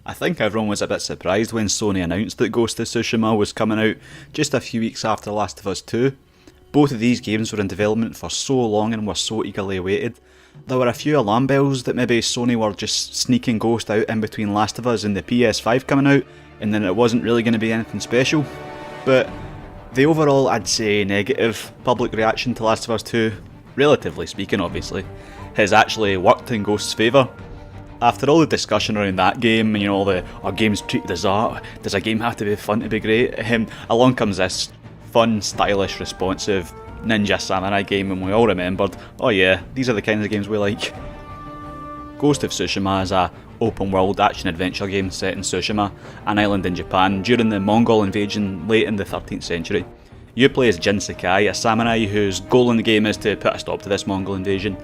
I think everyone was a bit surprised when Sony announced that Ghost of Tsushima was coming out just a few weeks after Last of Us 2. Both of these games were in development for so long and were so eagerly awaited. There were a few alarm bells that maybe Sony were just sneaking Ghost out in between Last of Us and the PS5 coming out, and then it wasn't really going to be anything special. But the overall, I'd say, negative public reaction to Last of Us 2, relatively speaking obviously, has actually worked in Ghost's favour. After all the discussion around that game, and all the "are games treated as art? Does a game have to be fun to be great?" Along comes this fun, stylish, responsive ninja samurai game, and we all remembered, oh yeah, these are the kinds of games we like. Ghost of Tsushima is a open world action adventure game set in Tsushima, an island in Japan, during the Mongol invasion late in the 13th century. You play as Jin Sakai, a samurai whose goal in the game is to put a stop to this Mongol invasion.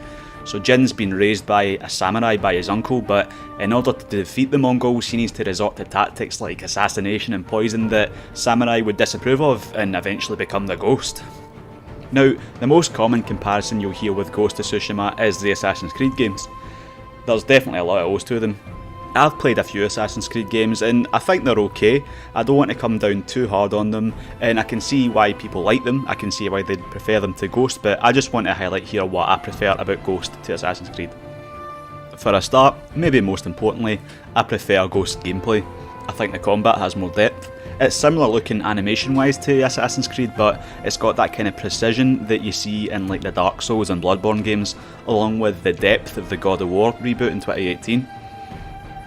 So Jin's been raised by a samurai by his uncle, but in order to defeat the Mongols he needs to resort to tactics like assassination and poison that samurai would disapprove of and eventually become the Ghost. Now, the most common comparison you'll hear with Ghost of Tsushima is the Assassin's Creed games. There's definitely a lot of O's to them. I've played a few Assassin's Creed games and I think they're okay. I don't want to come down too hard on them, and I can see why people like them, I can see why they'd prefer them to Ghost, but I just want to highlight here what I prefer about Ghost to Assassin's Creed. For a start, maybe most importantly, I prefer Ghost's gameplay. I think the combat has more depth. It's similar looking animation wise to Assassin's Creed, but it's got that kind of precision that you see in like the Dark Souls and Bloodborne games, along with the depth of the God of War reboot in 2018.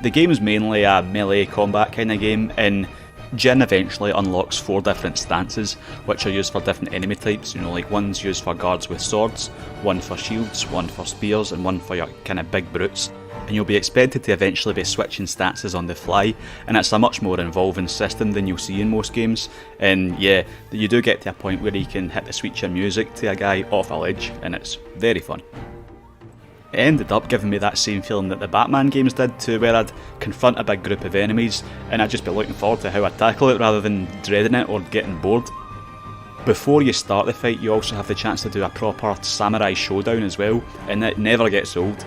The game is mainly a melee combat kind of game, and Jin eventually unlocks 4 different stances, which are used for different enemy types, like one's used for guards with swords, one for shields, one for spears, and one for your kind of big brutes. And you'll be expected to eventually be switching stances on the fly, and it's a much more involving system than you'll see in most games. And yeah, you do get to a point where you can hit the switcher music to a guy off a ledge, and it's very fun. It ended up giving me that same feeling that the Batman games did too, where I'd confront a big group of enemies and I'd just be looking forward to how I'd tackle it rather than dreading it or getting bored. Before you start the fight you also have the chance to do a proper samurai showdown as well, and it never gets old.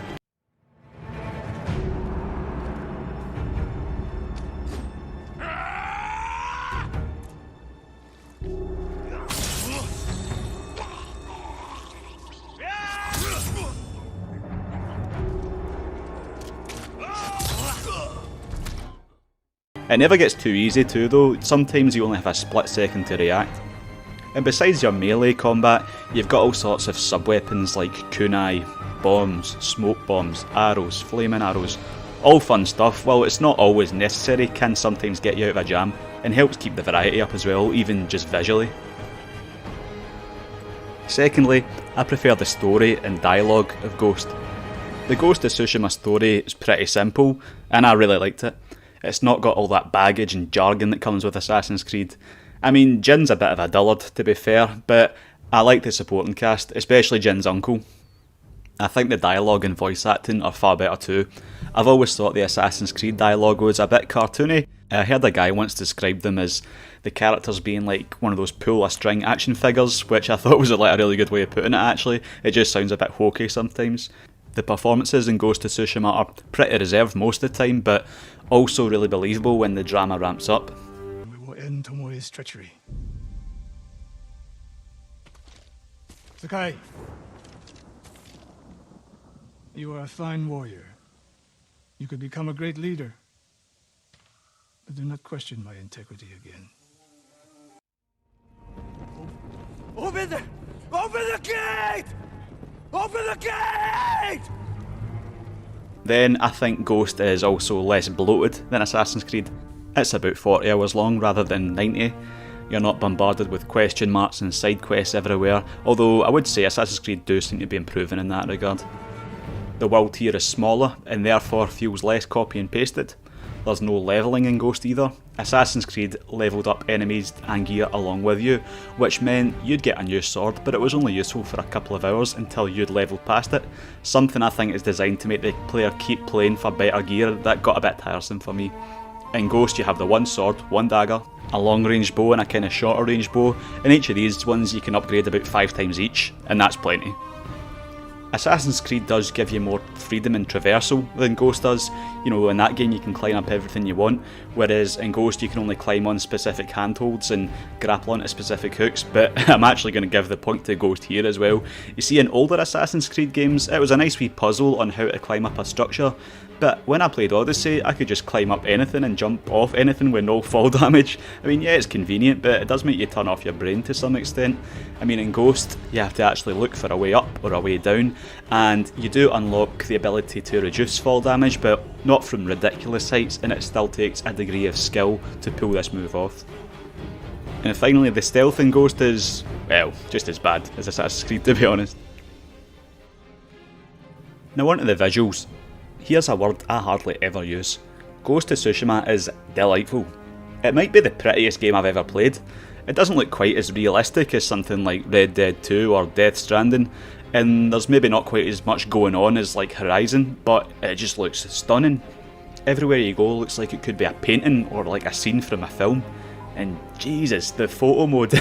It never gets too easy too though, sometimes you only have a split second to react. And besides your melee combat, you've got all sorts of sub-weapons like kunai, bombs, smoke bombs, arrows, flaming arrows. All fun stuff, while it's not always necessary, can sometimes get you out of a jam, and helps keep the variety up as well, even just visually. Secondly, I prefer the story and dialogue of Ghost. The Ghost of Tsushima story is pretty simple, and I really liked it. It's not got all that baggage and jargon that comes with Assassin's Creed. I mean, Jin's a bit of a dullard to be fair, but I like the supporting cast, especially Jin's uncle. I think the dialogue and voice acting are far better too. I've always thought the Assassin's Creed dialogue was a bit cartoony. I heard a guy once describe them as the characters being like one of those pull-a-string action figures, which I thought was a really good way of putting it actually. It just sounds a bit hokey sometimes. The performances in Ghost of Tsushima are pretty reserved most of the time, but also really believable when the drama ramps up. We will end Tomoe's treachery. Sakai, you are a fine warrior. You could become a great leader. But do not question my integrity again. Open the gate! Open the gate! Then I think Ghost is also less bloated than Assassin's Creed. It's about 40 hours long rather than 90. You're not bombarded with question marks and side quests everywhere, although I would say Assassin's Creed do seem to be improving in that regard. The world here is smaller and therefore feels less copy and pasted. There's no levelling in Ghost either. Assassin's Creed levelled up enemies and gear along with you, which meant you'd get a new sword, but it was only useful for a couple of hours until you'd levelled past it. Something I think is designed to make the player keep playing for better gear that got a bit tiresome for me. In Ghost you have the one sword, one dagger, a long range bow and a kind of shorter range bow, and each of these ones you can upgrade about 5 times each, and that's plenty. Assassin's Creed does give you more freedom and traversal than Ghost does. You know, in that game you can climb up everything you want, whereas in Ghost you can only climb on specific handholds and grapple onto specific hooks, but I'm actually going to give the point to Ghost here as well. You see, in older Assassin's Creed games it was a nice wee puzzle on how to climb up a structure, but when I played Odyssey I could just climb up anything and jump off anything with no fall damage. I mean, yeah, it's convenient, but it does make you turn off your brain to some extent. I mean, in Ghost you have to actually look for a way up or a way down, and you do unlock the ability to reduce fall damage, but not from ridiculous heights, and it still takes a degree of skill to pull this move off. And finally, the stealth in Ghost is, well, just as bad as Assassin's Creed, to be honest. Now on to the visuals. Here's a word I hardly ever use. Ghost of Tsushima is delightful. It might be the prettiest game I've ever played. It doesn't look quite as realistic as something like Red Dead 2 or Death Stranding, and there's maybe not quite as much going on as like Horizon, but it just looks stunning. Everywhere you go looks like it could be a painting or like a scene from a film. And Jesus, the photo mode.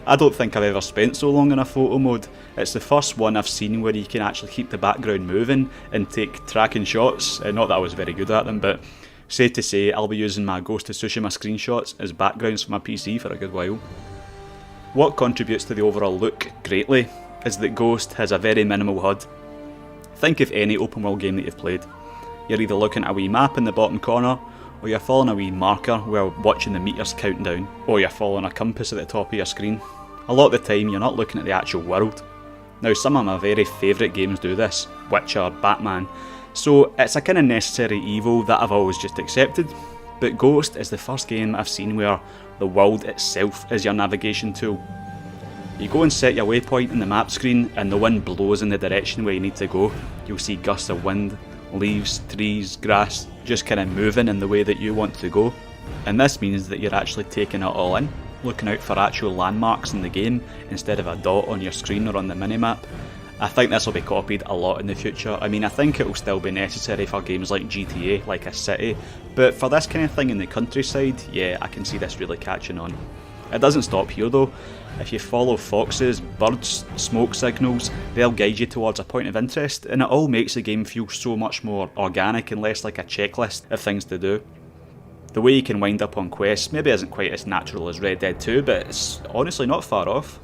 I don't think I've ever spent so long in a photo mode. It's the first one I've seen where you can actually keep the background moving and take tracking shots. Not that I was very good at them, but safe to say I'll be using my Ghost of Tsushima screenshots as backgrounds for my PC for a good while. What contributes to the overall look greatly is that Ghost has a very minimal HUD. Think of any open world game that you've played. You're either looking at a wee map in the bottom corner, or you're following a wee marker while watching the meters count down, or you're following a compass at the top of your screen. A lot of the time you're not looking at the actual world. Now, some of my very favourite games do this, Witcher, Batman, so it's a kind of necessary evil that I've always just accepted. But Ghost is the first game I've seen where the world itself is your navigation tool. You go and set your waypoint in the map screen and the wind blows in the direction where you need to go. You'll see gusts of wind, leaves, trees, grass, just kind of moving in the way that you want to go. And this means that you're actually taking it all in, looking out for actual landmarks in the game instead of a dot on your screen or on the minimap. I think this will be copied a lot in the future. I mean, I think it will still be necessary for games like GTA, like a city, but for this kind of thing in the countryside, yeah, I can see this really catching on. It doesn't stop here though. If you follow foxes, birds, smoke signals, they'll guide you towards a point of interest, and it all makes the game feel so much more organic and less like a checklist of things to do. The way you can wind up on quests maybe isn't quite as natural as Red Dead 2, but it's honestly not far off.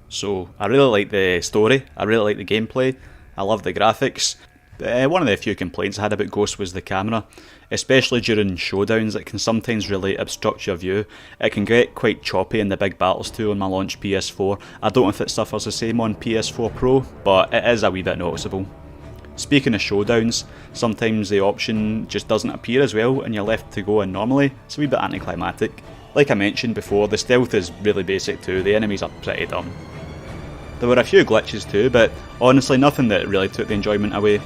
So, I really like the story, I really like the gameplay, I love the graphics. One of the few complaints I had about Ghost was the camera, especially during showdowns. It can sometimes really obstruct your view. It can get quite choppy in the big battles too on my launch PS4. I don't know if it suffers the same on PS4 Pro, but it is a wee bit noticeable. Speaking of showdowns, sometimes the option just doesn't appear as well and you're left to go in normally. It's a wee bit anticlimactic. Like I mentioned before, the stealth is really basic too, the enemies are pretty dumb. There were a few glitches too, but honestly nothing that really took the enjoyment away.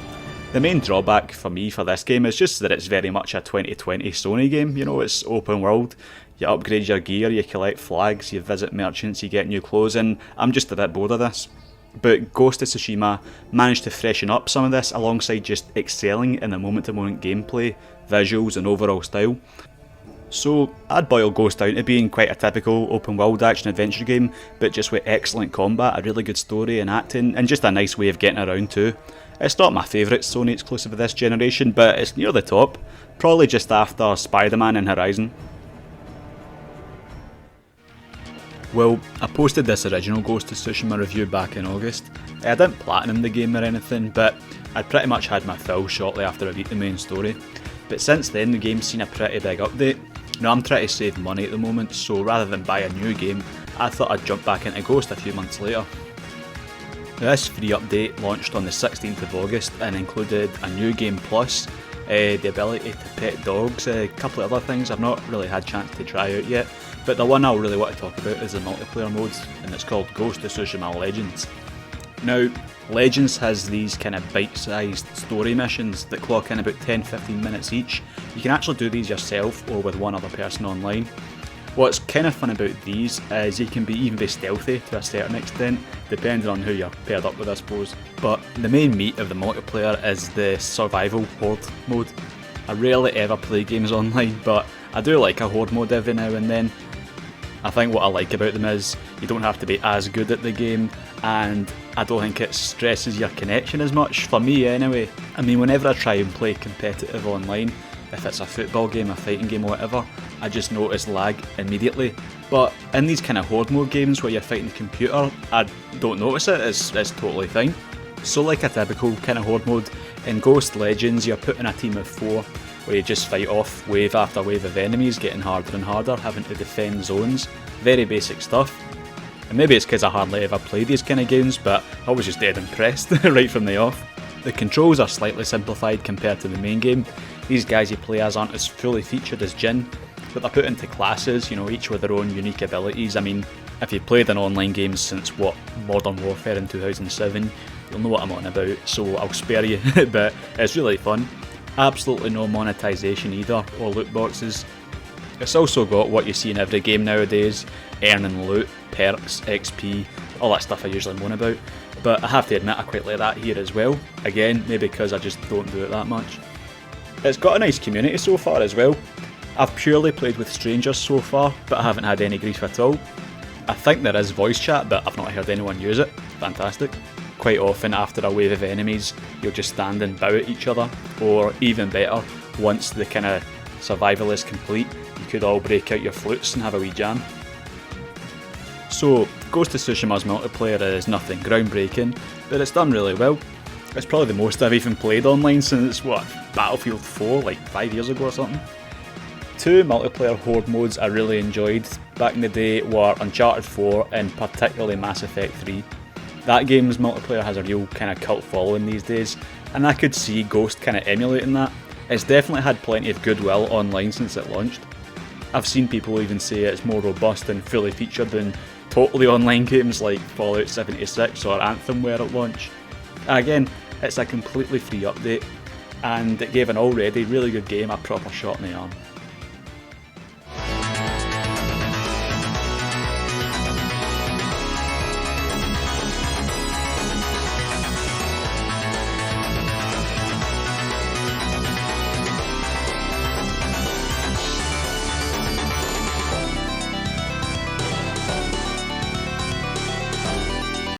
The main drawback for me for this game is just that it's very much a 2020 Sony game. You know, it's open world, you upgrade your gear, you collect flags, you visit merchants, you get new clothes, and I'm just a bit bored of this. But Ghost of Tsushima managed to freshen up some of this alongside just excelling in the moment-to-moment gameplay, visuals and overall style. So I'd boil Ghost down to being quite a typical open world action adventure game, but just with excellent combat, a really good story and acting, and just a nice way of getting around too. It's not my favourite Sony exclusive of this generation, but it's near the top, probably just after Spider-Man and Horizon. Well, I posted this original Ghost of Tsushima review back in August. I didn't platinum the game or anything, but I'd pretty much had my fill shortly after I beat the main story. But since then the game's seen a pretty big update. Now I'm trying to save money at the moment, so rather than buy a new game, I thought I'd jump back into Ghost a few months later. This free update launched on the 16th of August and included a new game plus, the ability to pet dogs, a couple of other things I've not really had a chance to try out yet, but the one I really want to talk about is the multiplayer mode, and it's called Ghost of Tsushima Legends. Now, Legends has these kind of bite-sized story missions that clock in about 10-15 minutes each. You can actually do these yourself or with one other person online. What's kind of fun about these is you can even be stealthy to a certain extent, depending on who you're paired up with, I suppose. But the main meat of the multiplayer is the survival horde mode. I rarely ever play games online, but I do like a horde mode every now and then. I think what I like about them is you don't have to be as good at the game, and I don't think it stresses your connection as much, for me anyway. I mean, whenever I try and play competitive online, if it's a football game, a fighting game or whatever, I just notice lag immediately. But in these kind of horde mode games where you're fighting the computer, I don't notice it, it's totally fine. So like a typical kind of horde mode, in Ghost Legends you're put in a team of 4 where you just fight off wave after wave of enemies, getting harder and harder, having to defend zones. Very basic stuff. And maybe it's because I hardly ever play these kind of games, but I was just dead impressed right from the off. The controls are slightly simplified compared to the main game. These guys you play as aren't as fully featured as Jin, but they're put into classes, each with their own unique abilities. I mean, if you've played an online game since, Modern Warfare in 2007, you'll know what I'm on about, so I'll spare you, but it's really fun. Absolutely no monetization either, or loot boxes. It's also got what you see in every game nowadays, earning loot, perks, XP, all that stuff I usually moan about, but I have to admit I quite like that here as well. Again, maybe because I just don't do it that much. It's got a nice community so far as well. I've purely played with strangers so far, but I haven't had any grief at all. I think there is voice chat, but I've not heard anyone use it. Fantastic. Quite often after a wave of enemies, you'll just stand and bow at each other, or even better, once the kind of survival is complete, you could all break out your flutes and have a wee jam. So, Ghost of Tsushima's multiplayer is nothing groundbreaking, but it's done really well. It's probably the most I've even played online since, Battlefield 4, like 5 years ago or something. 2 multiplayer horde modes I really enjoyed back in the day were Uncharted 4 and particularly Mass Effect 3. That game's multiplayer has a real kind of cult following these days, and I could see Ghost kind of emulating that. It's definitely had plenty of goodwill online since it launched. I've seen people even say it's more robust and fully featured than totally online games like Fallout 76 or Anthem were at launch. Again, it's a completely free update, and it gave an already really good game a proper shot in the arm.